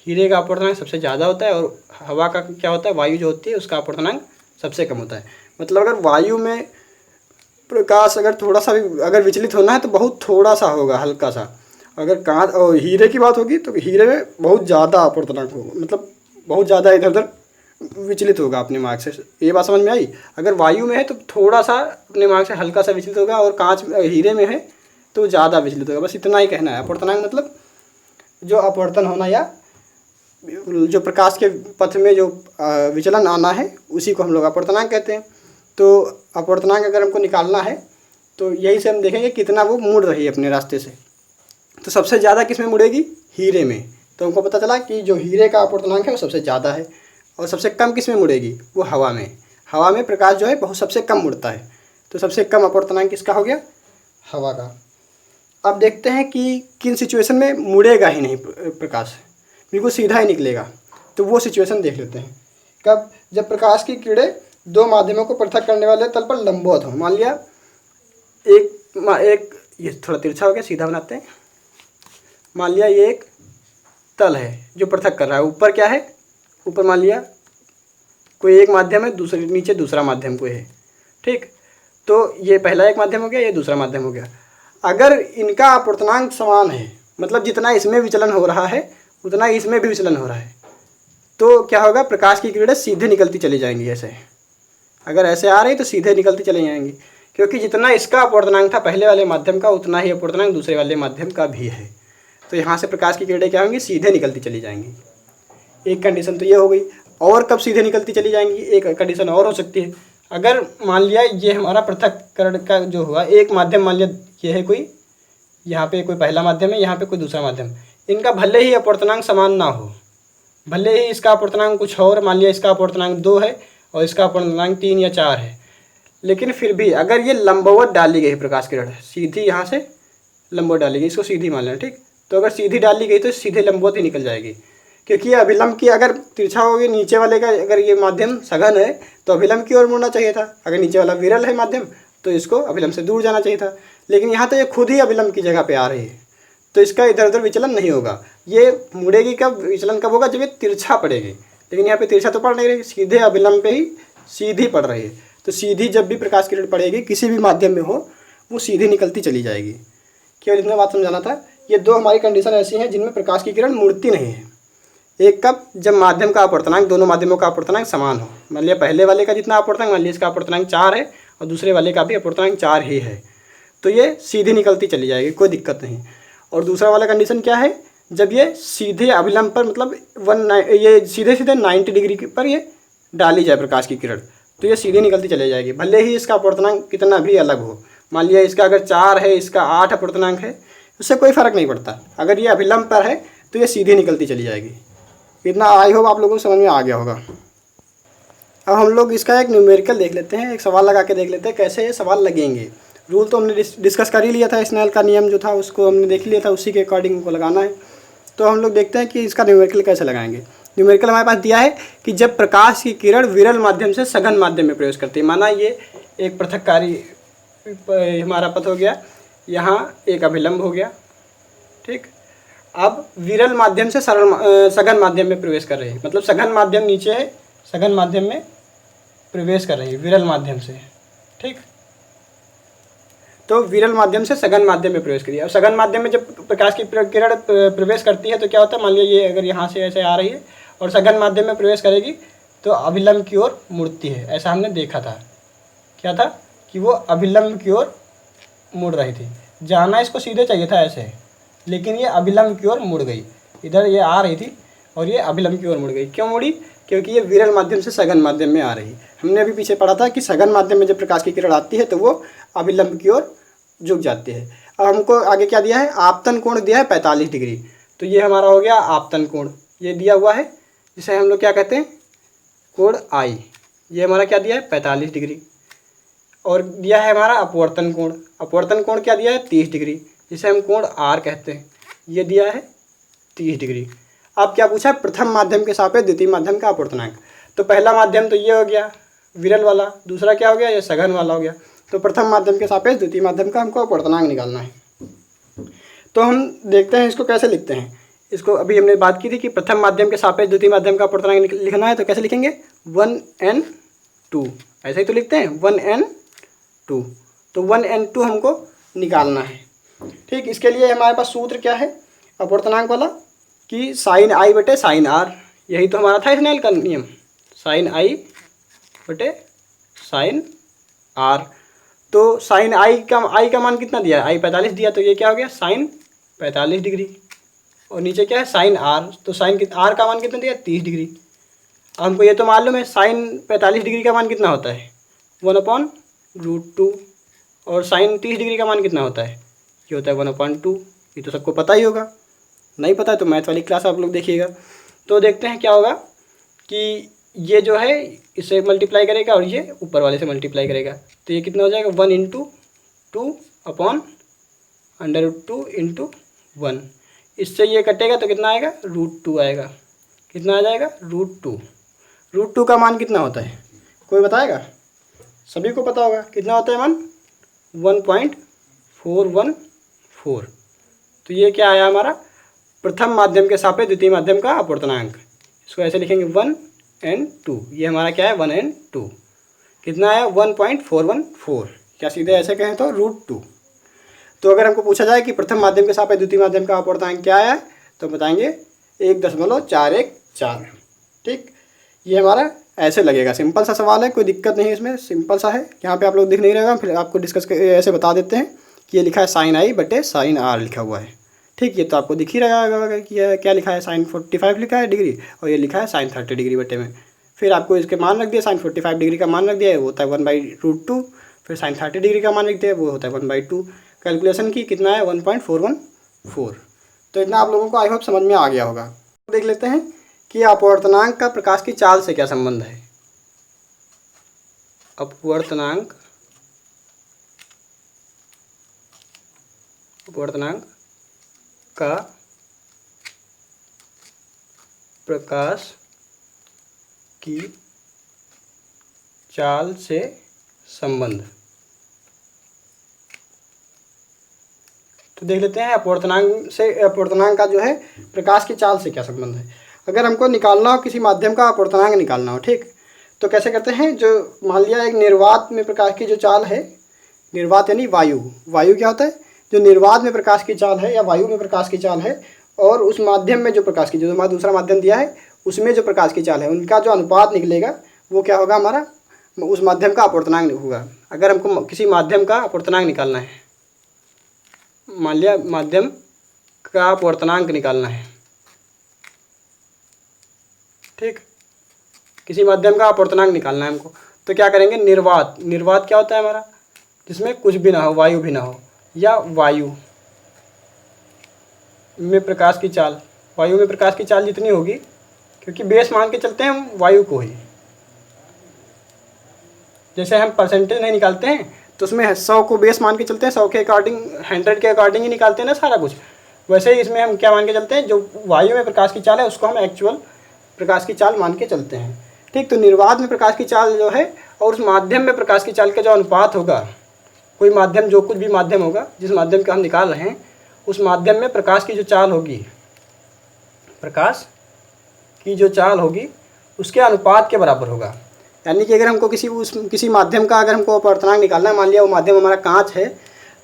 हीरे का अपवर्तनांक सबसे ज़्यादा होता है, और हवा का क्या होता है, वायु जो होती है उसका अपवर्तनांक सबसे कम होता है। मतलब अगर वायु में प्रकाश अगर थोड़ा सा भी अगर विचलित होना है तो बहुत थोड़ा सा होगा, हल्का सा, अगर कांच और हीरे की बात होगी तो हीरे में बहुत ज़्यादा अपवर्तनांक होगा, मतलब बहुत ज़्यादा इधर उधर विचलित होगा अपने मार्ग से। ये बात समझ में आई। अगर वायु में है तो थोड़ा सा अपने मार्ग से हल्का सा विचलित होगा, और कांच हीरे में है तो ज़्यादा विचलित होगा। बस इतना ही कहना है। अपवर्तनांक मतलब जो अपवर्तन होना या जो प्रकाश के पथ में जो विचलन आना है उसी को हम लोग अपवर्तनांक कहते हैं। तो अपवर्तनांक अगर हमको निकालना है तो यही से हम देखेंगे कितना वो मुड़ रही है अपने रास्ते से। तो सबसे ज़्यादा किस में मुड़ेगी? हीरे में। तो हमको पता चला कि जो हीरे का अपवर्तनांक है वो सबसे ज़्यादा है। और सबसे कम किस में मुड़ेगी? वो हवा में। हवा में प्रकाश जो है बहुत सबसे कम मुड़ता है। तो सबसे कम अपवर्तनांक किसका हो गया? हवा का। अब देखते हैं कि किन सिचुएशन में मुड़ेगा ही नहीं प्रकाश, बिल्कुल सीधा ही निकलेगा। तो वो सिचुएशन देख लेते हैं। कब? जब प्रकाश की किरणें दो माध्यमों को पृथक करने वाले तल पर लंबवत हो। मान लिया एक ये थोड़ा तिरछा हो गया, सीधा बनाते हैं। मान लिया ये एक तल है जो पृथक कर रहा है। ऊपर क्या है? ऊपर मान लिया कोई एक माध्यम है, दूसरे नीचे दूसरा माध्यम कोई है, ठीक। तो ये पहला एक माध्यम हो गया, ये दूसरा माध्यम हो गया। अगर इनका अपवर्तनांक समान है, मतलब जितना इसमें विचलन हो रहा है उतना इसमें भी विचलन हो रहा है, तो क्या होगा? प्रकाश की किरणें सीधे निकलती चली जाएंगी। ऐसे अगर ऐसे आ रही तो सीधे निकलती चली जाएंगी, क्योंकि जितना इसका अपवर्तनांक था पहले वाले माध्यम का उतना ही अपवर्तनांक दूसरे वाले माध्यम का भी है। तो यहाँ से प्रकाश की किरणें क्या होंगी? सीधे निकलती चली जाएंगी। एक कंडीशन तो ये हो गई। और कब सीधे निकलती चली जाएंगी? एक कंडीशन और हो सकती है। अगर मान लिया ये हमारा पृथक्करण का जो हुआ, एक माध्यम मान लिया ये है कोई, यहाँ पे कोई पहला माध्यम है, यहाँ पे कोई दूसरा माध्यम, इनका भले ही अपवर्तनांक समान ना हो, भले ही इसका अपवर्तनांक कुछ और, मान लिया इसका अपवर्तनांक 2 है और इसका अपवर्तनांक 3 या 4 है, लेकिन फिर भी अगर ये लंबवत डाली गई प्रकाश किरण, सीधी यहाँ से लंबवत डाली गई, इसको सीधी मान लेना, ठीक। तो अगर सीधी डाली गई तो सीधे लंबवत ही निकल जाएगी, क्योंकि ये अभिलंब की अगर तिरछा होगी, नीचे वाले का अगर ये माध्यम सघन है तो अभिलंब की ओर मुड़ना चाहिए था। अगर नीचे वाला विरल है माध्यम तो इसको अभिलंब से दूर जाना चाहिए था, लेकिन यहाँ तो ये खुद ही अभिलंब की जगह पे आ रही है, तो इसका इधर उधर विचलन नहीं होगा। ये मुड़ेगी कब? विचलन कब होगा? जब ये तिरछा पड़ेगी। लेकिन यहाँ पे तिरछा तो पड़ नहीं रही, सीधे अभिलंब पे ही सीधी पड़ रही है। तो सीधी जब भी प्रकाश किरण पड़ेगी किसी भी माध्यम में हो, वो सीधी निकलती चली जाएगी। केवल इतना बात समझाना था। ये दो हमारी कंडीशन ऐसी हैं जिनमें प्रकाश की किरण मुड़ती नहीं है। एक कब? जब माध्यम का अपवर्तनांक, दोनों माध्यमों का अपवर्तनांक समान हो। मान लिया पहले वाले का जितना अपवर्तनांक, मान लिया इसका अपवर्तनांक 4 है और दूसरे वाले का भी अपवर्तनांक 4 ही है, तो ये सीधी निकलती चली जाएगी, कोई दिक्कत नहीं। और दूसरा वाला कंडीशन क्या है? जब ये सीधे अभिलंब पर, मतलब ये सीधे सीधे 90 डिग्री पर ये डाली जाए प्रकाश की किरण, तो ये सीधी निकलती चली जाएगी, भले ही इसका अपवर्तनांक कितना भी अलग हो। मान लिया इसका अगर 4 है, इसका 8 अपवर्तनांक है, उससे कोई फ़र्क नहीं पड़ता। अगर ये अभिलंब पर है तो ये सीधी निकलती चली जाएगी। इतना आई होप आप लोगों को समझ में आ गया होगा। अब हम लोग इसका एक न्यूमेरिकल देख लेते हैं, एक सवाल लगा के देख लेते हैं कैसे ये सवाल लगेंगे। रूल तो हमने डिस्कस कर ही लिया था, स्नेल का नियम जो था उसको हमने देख लिया था, उसी के अकॉर्डिंग को लगाना है। तो हम लोग देखते हैं कि इसका न्यूमेरिकल कैसे लगाएंगे। न्यूमेरिकल हमारे पास दिया है कि जब प्रकाश की किरण विरल माध्यम से सघन माध्यम में प्रवेश करती है, माना ये एक पृथककारी हमारा पथ हो गया, यहाँ एक अभिलंब हो गया, ठीक। अब विरल माध्यम से सघन माध्यम में प्रवेश कर रही है, मतलब सघन माध्यम नीचे है, सघन माध्यम में प्रवेश कर रही है विरल माध्यम से, ठीक। तो विरल माध्यम से सघन माध्यम में प्रवेश करिए। अब सघन माध्यम में जब प्रकाश की किरण प्रवेश करती है तो क्या होता है? मान लिया ये अगर यहाँ से ऐसे आ रही है और सघन माध्यम में प्रवेश करेगी तो अभिलंब की ओर मुड़ती है। ऐसा हमने देखा था, क्या था कि वो अभिलंब की ओर मुड़ रही थी। जाना इसको सीधे चाहिए था ऐसे, लेकिन ये अभिलंब की ओर मुड़ गई। इधर ये आ रही थी और ये अभिलंब की ओर मुड़ गई। क्यों मुड़ी? क्योंकि ये विरल माध्यम से सघन माध्यम में आ रही है। हमने अभी पीछे पढ़ा था कि सघन माध्यम में जब प्रकाश की किरण आती है तो वो अभिलंब की ओर झुक जाती है। अब हमको आगे क्या दिया है? आपतन कोण दिया है 45 डिग्री। तो ये हमारा हो गया आपतन कोण, ये दिया हुआ है, जिसे हम लोग क्या कहते हैं? कोण आई। ये हमारा क्या दिया है? 45 डिग्री। और दिया है हमारा अपवर्तन कोण। अपवर्तन कोण क्या दिया है? 30 डिग्री, जिसे हम कोण आर कहते हैं। ये दिया है 30 डिग्री। अब क्या पूछा? प्रथम माध्यम के सापेक्ष द्वितीय माध्यम का अपवर्तनांक। तो पहला माध्यम तो ये हो गया विरल वाला, दूसरा क्या हो गया? ये सघन वाला हो गया। तो प्रथम माध्यम के सापेक्ष द्वितीय माध्यम का हमको अपवर्तनांक निकालना है। तो हम देखते हैं इसको कैसे लिखते हैं। इसको अभी हमने बात की थी कि प्रथम माध्यम के सापेक्ष द्वितीय माध्यम का अपवर्तनांक लिखना है, तो कैसे लिखेंगे? 1n2, ऐसे ही तो लिखते हैं 1n2। तो 1n2 हमको निकालना है। ठीक, इसके लिए हमारे पास सूत्र क्या है अपवर्तनांक वाला, कि साइन आई बटे साइन आर, यही तो हमारा था स्नेल का नियम, साइन आई बटे साइन आर। तो साइन आई का मान कितना दिया है, आई 45 दिया, तो ये क्या हो गया साइन 45 डिग्री, और नीचे क्या है साइन आर, तो साइन आर का मान कितना दिया 30 डिग्री। हमको ये तो मालूम है साइन 45 डिग्री का मान कितना होता है 1/√2, और साइन 30 डिग्री का मान कितना होता है, ये होता है 1/2। ये तो सबको पता ही होगा, नहीं पता है तो मैथ वाली क्लास आप लोग देखिएगा। तो देखते हैं क्या होगा कि ये जो है इससे मल्टीप्लाई करेगा और ये ऊपर वाले से मल्टीप्लाई करेगा, तो ये कितना हो जाएगा 1/2/√2 × 1। इससे ये कटेगा तो कितना आएगा √2 आएगा, कितना आ जाएगा √2। √2 का मान कितना होता है कोई बताएगा, सभी को पता होगा कितना होता है मान 1.414। तो ये क्या आया हमारा प्रथम माध्यम के सापेक्ष द्वितीय माध्यम का अपवर्तनांक, इसको ऐसे लिखेंगे 1 और 2, ये हमारा क्या है 1 और 2, कितना आया 1.414, क्या सीधे ऐसे कहें तो √2। तो अगर हमको पूछा जाए कि प्रथम माध्यम के सापेक्ष द्वितीय माध्यम का अपवर्तनांक क्या आया तो बताएंगे 1.414। ठीक, ये हमारा ऐसे लगेगा, सिंपल सा सवाल है, कोई दिक्कत नहीं है इसमें, सिंपल सा है। यहाँ पे आप लोग दिख नहीं रहेगा, फिर आपको डिस्कस कर ऐसे बता देते हैं कि ये लिखा है साइन आई बटे साइन आर लिखा हुआ है। ठीक, ये तो आपको दिख ही रहेगा कि क्या लिखा है साइन 45 लिखा है डिग्री, और ये लिखा है साइन 30 डिग्री बटे में। फिर आपको इसके मान रख दिया, साइन 45 डिग्री का मान रख दिया है, वो होता है 1/√2, फिर साइन 30 डिग्री का मान रख दिया है, वो होता है 1/2। कैलकुलेशन की कितना है 1.414। तो इतना आप लोगों को आई होप समझ में आ गया होगा। देख लेते हैं कि अपवर्तनांक का प्रकाश की चाल से क्या संबंध है। अपवर्तनांक का प्रकाश की चाल से संबंध। तो देख लेते हैं अपवर्तनांक का जो है प्रकाश की चाल से क्या संबंध है। अगर हमको निकालना हो किसी माध्यम का अपवर्तनांक निकालना हो, ठीक, तो कैसे करते हैं, जो मान लिया एक निर्वात में प्रकाश की जो चाल है, निर्वात यानी वायु क्या होता है, जो निर्वात में प्रकाश की चाल है या वायु में प्रकाश की चाल है, और उस माध्यम में जो प्रकाश की, जो हमारा दूसरा माध्यम दिया है उसमें जो प्रकाश की चाल है, उनका जो अनुपात निकलेगा वो क्या होगा हमारा, उस माध्यम का अपवर्तनांक होगा। अगर हमको किसी माध्यम का अपवर्तनांक निकालना है, मान लिया माध्यम का अपवर्तनांक निकालना है, ठीक, किसी माध्यम का अपवर्तनांक निकालना है हमको, तो क्या करेंगे, निर्वात क्या होता है हमारा, जिसमें कुछ भी ना हो, वायु भी ना हो, या वायु में प्रकाश की चाल, वायु में प्रकाश की चाल जितनी होगी, क्योंकि बेस मान के चलते हैं हम वायु को ही, जैसे हम परसेंटेज नहीं निकालते हैं तो उसमें 100 को बेस मान के चलते हैं, 100 के अकॉर्डिंग 100 के अकॉर्डिंग ही निकालते हैं ना सारा कुछ, वैसे ही इसमें हम क्या मान के चलते हैं, जो वायु में प्रकाश की चाल है उसको हम एक्चुअल प्रकाश की चाल मान के चलते हैं। ठीक, तो निर्वात में प्रकाश की चाल जो है और उस माध्यम में प्रकाश की चाल का जो अनुपात होगा, कोई माध्यम, जो कुछ भी माध्यम होगा, जिस माध्यम का हम निकाल रहे हैं, उस माध्यम में प्रकाश की जो चाल होगी, प्रकाश की जो चाल होगी उसके अनुपात के बराबर होगा। यानी कि अगर हमको किसी माध्यम का अगर हमको अपवर्तनांक निकालना है, मान लिया वो माध्यम हमारा कांच है,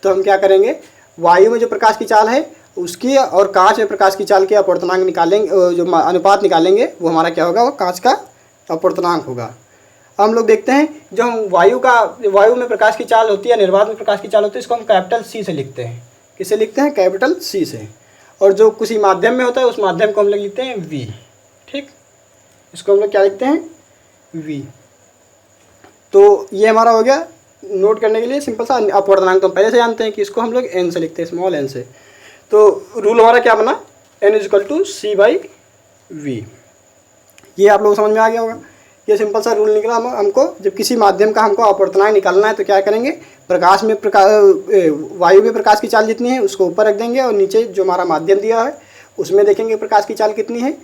तो हम क्या करेंगे, वायु में जो प्रकाश की चाल है उसकी और कांच में प्रकाश की चाल के अपवर्तनांक निकालेंगे, जो अनुपात निकालेंगे वो हमारा क्या होगा, वो कांच का अपवर्तनांक होगा। अब हम लोग देखते हैं, जो हम वायु में प्रकाश की चाल होती है, निर्वात में प्रकाश की चाल होती है, इसको हम कैपिटल सी से लिखते हैं। किससे लिखते हैं, कैपिटल सी से। और जो किसी माध्यम में होता है उस माध्यम को हम लोग लिखते हैं वी। ठीक, इसको हम लोग क्या लिखते हैं, वी। तो ये हमारा हो गया नोट करने के लिए सिंपल सा अपवर्तनांक, तो हम पहले से जानते हैं कि इसको हम लोग एन से लिखते हैं, स्मॉल एन से। तो रूल हमारा क्या बना, n = c/v। ये आप लोगों को समझ में आ गया होगा। ये सिंपल सा रूल निकला हमको, जब किसी माध्यम का हमको अपवर्तनांक निकालना है तो क्या करेंगे, वायु में प्रकाश की चाल जितनी है उसको ऊपर रख देंगे, और नीचे जो हमारा माध्यम दिया है उसमें देखेंगे प्रकाश की चाल कितनी है,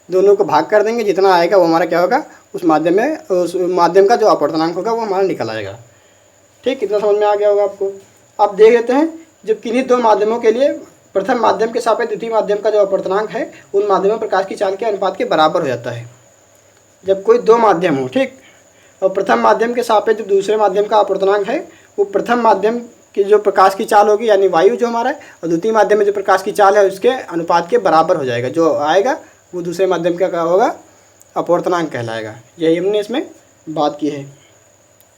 दोनों को भाग कर देंगे, जितना आएगा वो हमारा क्या होगा, उस माध्यम का जो अपवर्तनांक होगा वो हमारा निकल आएगा। ठीक, कितना समझ में आ गया होगा आपको। अब देख लेते हैं, जब किन्हीं दो माध्यमों के लिए प्रथम माध्यम के सापेक्ष द्वितीय माध्यम का जो अपवर्तनांक है उन माध्यमों प्रकाश की चाल के अनुपात के बराबर हो जाता है। जब कोई दो माध्यम हो, ठीक, और प्रथम माध्यम के सापेक्ष जो दूसरे माध्यम का अपवर्तनांक है वो प्रथम माध्यम कि जो प्रकाश की चाल होगी यानी वायु जो हमारा है, और द्वितीय माध्यम में जो प्रकाश की चाल है उसके अनुपात के बराबर हो जाएगा। जो आएगा वो दूसरे माध्यम का क्या होगा, अपवर्तनांक कहलाएगा। यही हमने इसमें बात की है।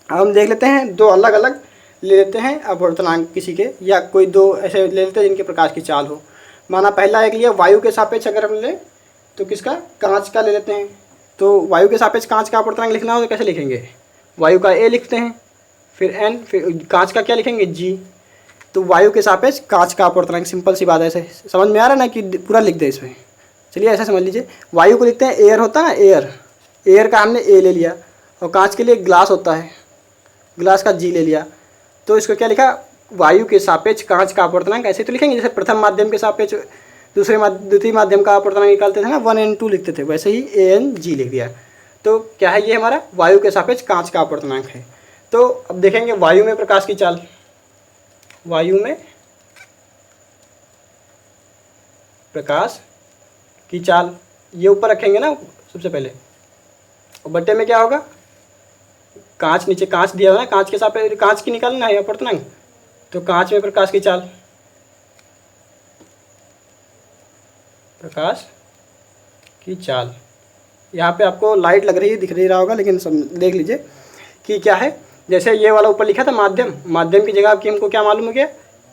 अब हम देख लेते हैं दो अलग अलग ले लेते हैं अपवर्तनांक किसी के, या कोई दो ऐसे ले लेते हैं जिनके प्रकाश की चाल हो। माना पहला एक लिया वायु के सापेक्ष अगर हम लें तो किसका, कांच का ले लेते हैं। तो वायु के सापेक्ष कांच का अपवर्तनांक लिखना हो तो कैसे लिखेंगे, वायु का ए लिखते हैं, फिर एन, फिर कांच का क्या लिखेंगे, जी। तो वायु के सापेक्ष कांच का अपवर्तनांक, सिंपल सी बात है। ऐसे समझ में आ रहा है ना कि पूरा लिख दे इसमें। चलिए ऐसा समझ लीजिए, वायु को लिखते हैं एयर होता है ना, एयर, एयर का हमने ए ले लिया, और कांच के लिए ग्लास होता है, ग्लास का जी ले लिया। तो इसको क्या लिखा, वायु के सापेक्ष कांच का अपवर्तनांक। ऐसे तो लिखेंगे जैसे प्रथम माध्यम के सापेक्ष द्वितीय माध्यम का अपवर्तनांक निकालते थे ना, 1n2 लिखते थे, वैसे ही ANG लिख दिया। तो क्या है, ये हमारा वायु के सापेक्ष कांच का अपवर्तनांक है। तो अब देखेंगे वायु में प्रकाश की चाल, वायु में प्रकाश की चाल ये ऊपर रखेंगे ना सबसे पहले, और बट्टे में क्या होगा, कांच, नीचे कांच दिया हुआ है, कांच के सापेक्ष कांच की निकालना है अपवर्तनांक। तो कांच में प्रकाश की चाल, प्रकाश की चाल, यहाँ पे आपको लाइट लग रही है, दिख नहीं रहा होगा, लेकिन देख लीजिए कि क्या है। जैसे ये वाला ऊपर लिखा था माध्यम, माध्यम की जगह की हमको क्या मालूम हो गया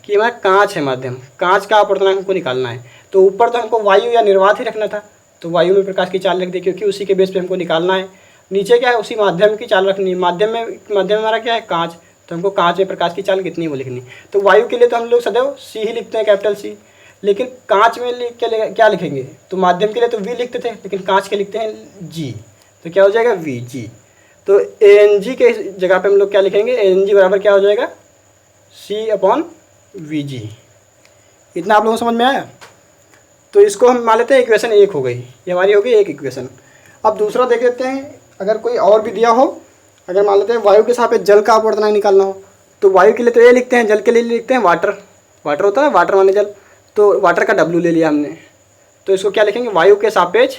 कि हमारा कांच है माध्यम, कांच का अपवर्तनांक हमको निकालना है। तो ऊपर तो हमको वायु या निर्वात ही रखना था, तो वायु में प्रकाश की चाल लिख दी, क्योंकि उसी के बेस पे हमको निकालना है। नीचे क्या है, उसी माध्यम की चाल रखनी है। माध्यम हमारा क्या है, कांच, तो हमको कांच में प्रकाश की चाल कितनी है वो लिखनी। तो वायु के लिए तो हम लोग सदैव सी ही लिखते हैं, कैपिटल सी। लेकिन कांच में क्या लिखेंगे, तो माध्यम के लिए तो वी लिखते थे, लेकिन कांच के लिखते हैं जी। तो क्या हो जाएगा, वी जी। तो ANG के जगह पे हम लोग क्या लिखेंगे, ANG बराबर क्या हो जाएगा, C/VG। इतना आप लोगों को समझ में आया। तो इसको हम मान लेते हैं इक्वेशन 1 हो गई, ये हमारी हो गई एक इक्वेशन। अब दूसरा देख लेते हैं, अगर कोई और भी दिया हो, अगर मान लेते हैं वायु के सापेक्ष जल का अपवर्तनांक निकालना हो, तो वायु के लिए तो ए लिखते हैं, जल के लिए लिखते हैं वाटर, वाटर होता है ना, वाटर माने जल। तो वाटर का W ले लिया हमने, तो इसको क्या लिखेंगे, वायु के सापेक्ष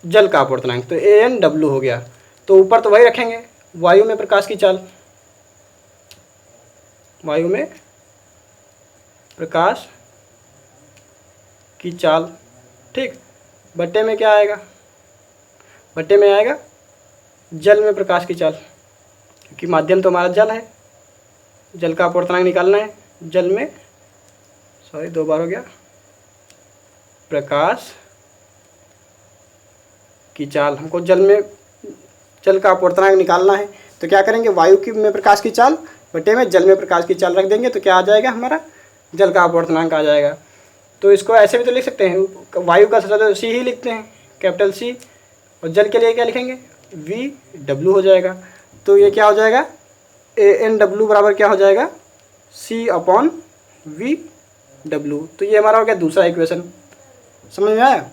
जल का अपवर्तनांक, तो ANW हो गया। तो ऊपर तो वही रखेंगे, वायु में प्रकाश की चाल, वायु में प्रकाश की चाल, ठीक। बट्टे में क्या आएगा, बट्टे में आएगा जल में प्रकाश की चाल, क्योंकि माध्यम तो हमारा जल है, जल का अपवर्तनांक निकालना है। जल में, सॉरी 2 बार हो गया, प्रकाश की चाल, हमको जल में जल का अपवर्तनांक निकालना है। तो क्या करेंगे, वायु की में प्रकाश की चाल बटे में जल में प्रकाश की चाल रख देंगे, तो क्या आ जाएगा, हमारा जल का अपवर्तनांक आ जाएगा। तो इसको ऐसे भी तो लिख सकते हैं, वायु का सदा सी ही लिखते हैं, कैपिटल सी, और जल के लिए क्या लिखेंगे, VW हो जाएगा। तो ये क्या हो जाएगा, ANW बराबर क्या हो जाएगा, C/VW। तो ये हमारा हो गया दूसरा इक्वेशन। समझ में आया।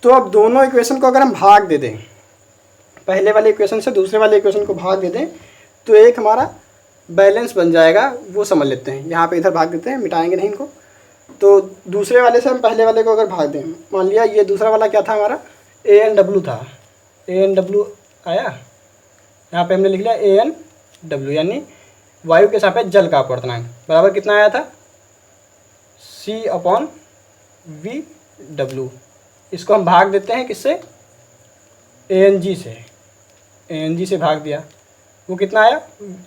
तो अब दोनों इक्वेशन को अगर हम भाग दे दें, पहले वाले इक्वेशन से दूसरे वाले इक्वेशन को भाग दे दें, तो एक हमारा बैलेंस बन जाएगा, वो समझ लेते हैं। यहाँ पे इधर भाग देते हैं, मिटाएंगे नहीं इनको। तो दूसरे वाले से हम पहले वाले को अगर भाग दें, मान लिया ये दूसरा वाला क्या था हमारा, ANW था, ANW आया, यहाँ पे हमने लिख लिया ANW, यानी वायु के सापेक्ष जल का अपवर्तनांक बराबर कितना आया था, C/VW। इसको हम भाग देते हैं किससे, ANG से, ANG से भाग दिया, वो कितना आया,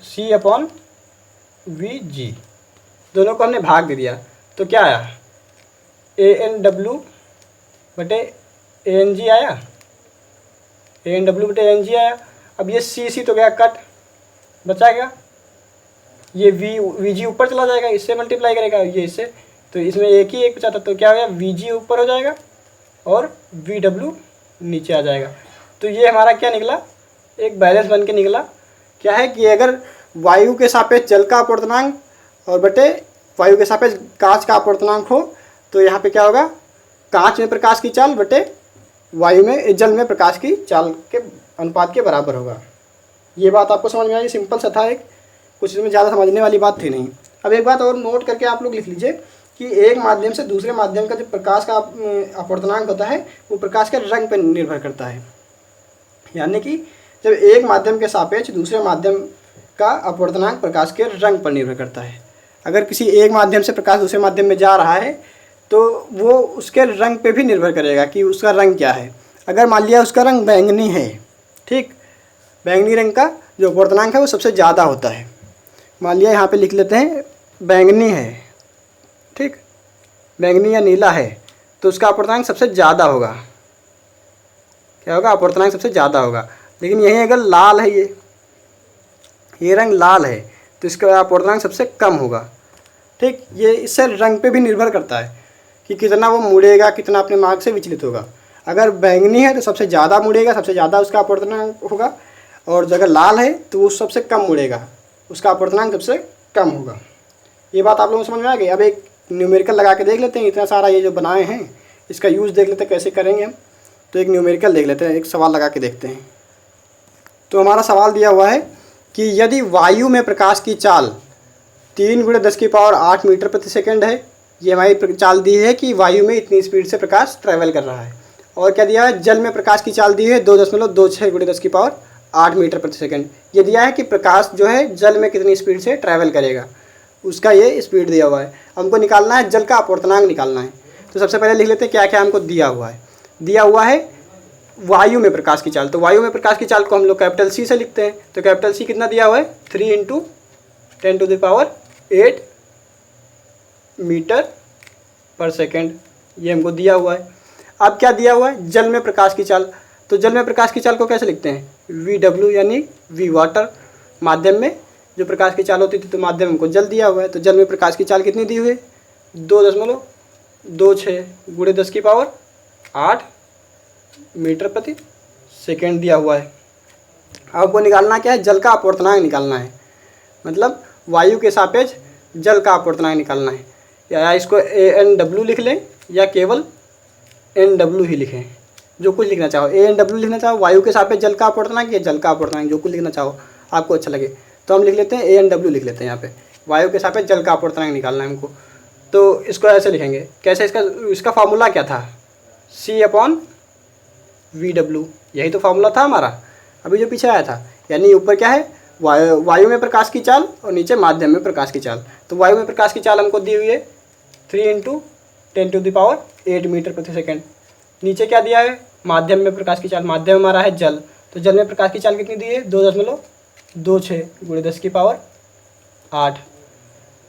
C/VG। दोनों को हमने भाग दे दिया, तो क्या आया, ANW बटे ANG आया, ANW बटे ANG आया। अब ये C तो गया कट, बचा गया ये VG ऊपर चला जाएगा, इससे मल्टीप्लाई करेगा ये इससे, तो इसमें एक ही एक बचा था, तो क्या हो गया, VG ऊपर हो जाएगा और VW नीचे आ जाएगा। तो ये हमारा क्या निकला, एक बैलेंस बन के निकला। क्या है कि अगर वायु के सापेक्ष जल का अपवर्तनांक और बटे वायु के सापेक्ष कांच का अपवर्तनांक हो, तो यहाँ पे क्या होगा, कांच में प्रकाश की चाल बटे वायु में जल में प्रकाश की चाल के अनुपात के बराबर होगा। ये बात आपको समझ में आई, सिंपल सा था, एक कुछ इसमें ज़्यादा समझने वाली बात थी नहीं। अब एक बात और नोट करके आप लोग लिख लीजिए कि एक माध्यम से दूसरे माध्यम का जो प्रकाश का अपवर्तनांक होता है वो प्रकाश के रंग पर निर्भर करता है। यानी कि जब एक माध्यम के सापेक्ष दूसरे माध्यम का अपवर्तनांक प्रकाश के रंग पर निर्भर करता है। अगर किसी एक माध्यम से प्रकाश दूसरे माध्यम में जा रहा है तो वो उसके रंग पे भी निर्भर करेगा कि उसका रंग क्या है। अगर मान लिया उसका रंग बैंगनी है, ठीक, बैंगनी रंग का जो अपवर्तनांक है वो सबसे ज़्यादा होता है। मान लिया यहाँ पे लिख लेते हैं बैंगनी है, ठीक, बैंगनी या नीला है तो उसका अपवर्तनांक सबसे ज़्यादा होगा। क्या होगा? अपवर्तनांक सबसे ज़्यादा होगा। लेकिन यही अगर लाल है, ये रंग लाल है तो इसका अपवर्तनांक सबसे कम होगा, ठीक। ये इससे रंग पे भी निर्भर करता है कि कितना वो मुड़ेगा, कितना अपने मार्ग से विचलित होगा। अगर बैंगनी है तो सबसे ज़्यादा मुड़ेगा, सबसे ज़्यादा उसका अपवर्तनांक होगा, और अगर लाल है तो वो सबसे कम मुड़ेगा, उसका अपवर्तनांक सबसे कम होगा। ये बात आप लोगों को समझ में आ गई। अब एक न्यूमेरिकल लगा के देख लेते हैं। इतना सारा ये जो बनाए हैं इसका यूज़ देख लेते हैं कैसे करेंगे हम। तो एक न्यूमेरिकल देख लेते हैं, एक सवाल लगा के देखते हैं। तो हमारा सवाल दिया हुआ है कि यदि वायु में प्रकाश की चाल 3 × 10⁸ मीटर प्रति सेकंड है, ये हमारी चाल दी है कि वायु में इतनी स्पीड से प्रकाश ट्रैवल कर रहा है। और क्या दिया है? जल में प्रकाश की चाल दी है 2.26 × 10⁸ मीटर प्रति सेकंड। ये दिया है कि प्रकाश जो है जल में कितनी स्पीड से ट्रैवल करेगा, उसका ये स्पीड दिया हुआ है। हमको निकालना है, जल का अपवर्तनांक निकालना है। तो सबसे पहले लिख लेते हैं क्या क्या हमको दिया हुआ है। दिया हुआ है वायु में प्रकाश की चाल। तो वायु में प्रकाश की चाल को हम लोग कैपिटल सी से लिखते हैं। तो कैपिटल सी कितना दिया हुआ है? 3 × 10⁸ मीटर पर सेकेंड, ये हमको दिया हुआ है। अब क्या दिया हुआ है? जल में प्रकाश की चाल। तो जल में प्रकाश की चाल को कैसे लिखते हैं? VW यानी V वाटर। माध्यम में जो प्रकाश की चाल होती थी तो माध्यम हमको जल दिया हुआ है। तो जल में प्रकाश की चाल कितनी दी हुई है? 2.26 × 10⁸ मीटर प्रति सेकेंड दिया हुआ है। आपको निकालना क्या है? जल का अपवर्तनांक निकालना है, मतलब वायु के सापेक्ष जल का अपवर्तनांक निकालना है। या इसको ANW लिख लें या केवल NW ही लिखें, जो कुछ लिखना चाहो। ANW लिखना चाहो वायु के सापेक्ष जल का अपवर्तनांक या जल का अपवर्तनांक, जो कुछ लिखना चाहो आपको अच्छा लगे। तो हम लिख लेते हैं ANW लिख लेते हैं। यहाँ पे वायु के सापेक्ष जल का अपवर्तनांक निकालना है हमको। तो इसको ऐसे लिखेंगे, कैसे? इसका फार्मूला क्या था? C/VW, यही तो फार्मूला था हमारा अभी जो पीछे आया था। यानी ऊपर क्या है? वायु में प्रकाश की चाल और नीचे माध्यम में प्रकाश की चाल। तो वायु में प्रकाश की चाल हमको दी हुई है 3 × 10⁸ मीटर प्रति सेकेंड। नीचे क्या दिया है? माध्यम में प्रकाश की चाल। माध्यम हमारा है जल, तो जल में प्रकाश की चाल कितनी दी है? 2.26 × 10⁸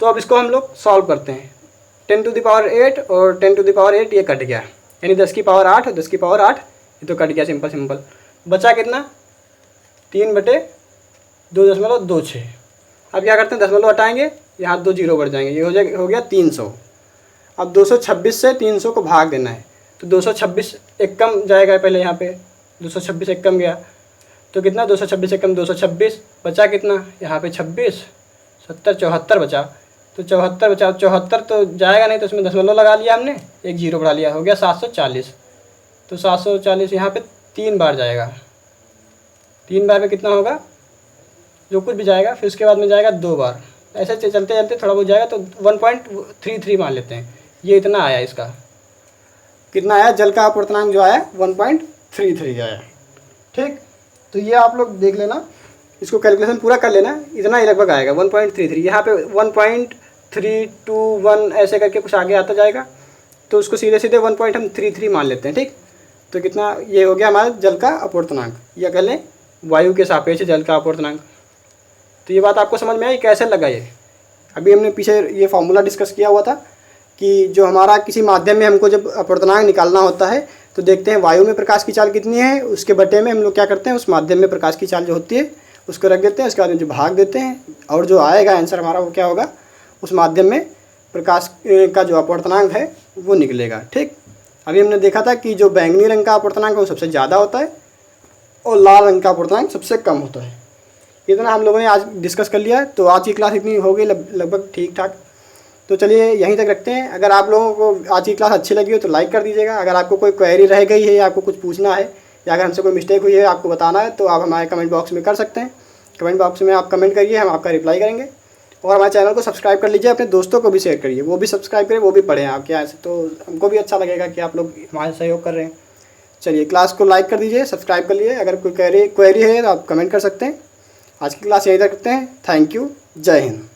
तो अब इसको हम लोग सॉल्व करते हैं। 10⁸ और 10⁸ ये कट गया, यानी 10⁸ और 10⁸ ये तो कट गया, सिंपल। बचा कितना? 3/2.26। अब क्या करते हैं? दशमलव हटाएंगे, यहाँ 2 0 बढ़ जाएंगे, ये हो गया 300। अब 226 से 300 को भाग देना है। तो 226 एक कम जाएगा, पहले यहाँ पे 226 एक कम गया तो कितना? 226 एक कम 226, बचा कितना? यहाँ पे 26, 70, 74 बचा। तो 74 बचा, 74 तो जाएगा नहीं, तो उसमें दशमलव लगा लिया हमने, एक 0 बढ़ा लिया, हो गया 740। तो 740 यहाँ पे 3 बार जाएगा। 3 बार में कितना होगा? जो कुछ भी जाएगा, फिर उसके बाद में जाएगा 2 बार। ऐसे चलते चलते थोड़ा बहुत जाएगा तो 1.33 मान लेते हैं। ये इतना आया। इसका कितना आया? जल का अपवर्तनांक जो आया 1.33 आया, ठीक। तो ये आप लोग देख लेना, इसको कैलकुलेशन पूरा कर लेना, इतना ही लगभग आएगा 1.33। यहाँ पे 1.321 ऐसे करके कुछ आगे आता जाएगा, तो उसको सीधे सीधे 1.33 मान लेते हैं, ठीक। तो कितना ये हो गया हमारा जल का अपवर्तनांक, या कह लें वायु के सापेक्ष जल का अपवर्तनांक। तो ये बात आपको समझ में आई? कैसे लगा ये? अभी हमने पीछे ये फार्मूला डिस्कस किया हुआ था कि जो हमारा किसी माध्यम में हमको जब अपवर्तनांक निकालना होता है तो देखते हैं वायु में प्रकाश की चाल कितनी है, उसके बटे में हम लोग क्या करते हैं? उस माध्यम में प्रकाश की चाल जो होती है उसको रख देते हैं, उसके बाद में जो भाग देते हैं, और जो आएगा आंसर हमारा वो क्या होगा? उस माध्यम में प्रकाश का जो अपवर्तनांक है वो निकलेगा, ठीक। अभी हमने देखा था कि जो बैंगनी रंग का अपवर्तनांक है वो सबसे ज़्यादा होता है और लाल रंग का अपवर्तनांक सबसे कम होता है। इतना हम लोगों ने आज डिस्कस कर लिया। तो आज की क्लास इतनी हो गई लगभग ठीक ठाक। तो चलिए यहीं तक रखते हैं। अगर आप लोगों को आज की क्लास अच्छी लगी हो तो लाइक कर दीजिएगा। अगर आपको कोई क्वेरी रह गई है या आपको कुछ पूछना है या अगर हमसे कोई मिस्टेक हुई है आपको बताना है तो आप हमारे कमेंट बॉक्स में कर सकते हैं। कमेंट बॉक्स में आप कमेंट करिए, हम आपका रिप्लाई करेंगे। और हमारे चैनल को सब्सक्राइब कर लीजिए, अपने दोस्तों को भी शेयर करिए, वो भी सब्सक्राइब करें, वो भी पढ़ें आपके यहाँ से, तो हमको भी अच्छा लगेगा कि आप लोग हमारे सहयोग कर रहे हैं। चलिए क्लास को लाइक कर दीजिए, सब्सक्राइब कर लीजिए। अगर कोई क्वेरी है तो आप कमेंट कर सकते हैं। आज की क्लास यहीं तक करते हैं। Thank you. जय हिंद।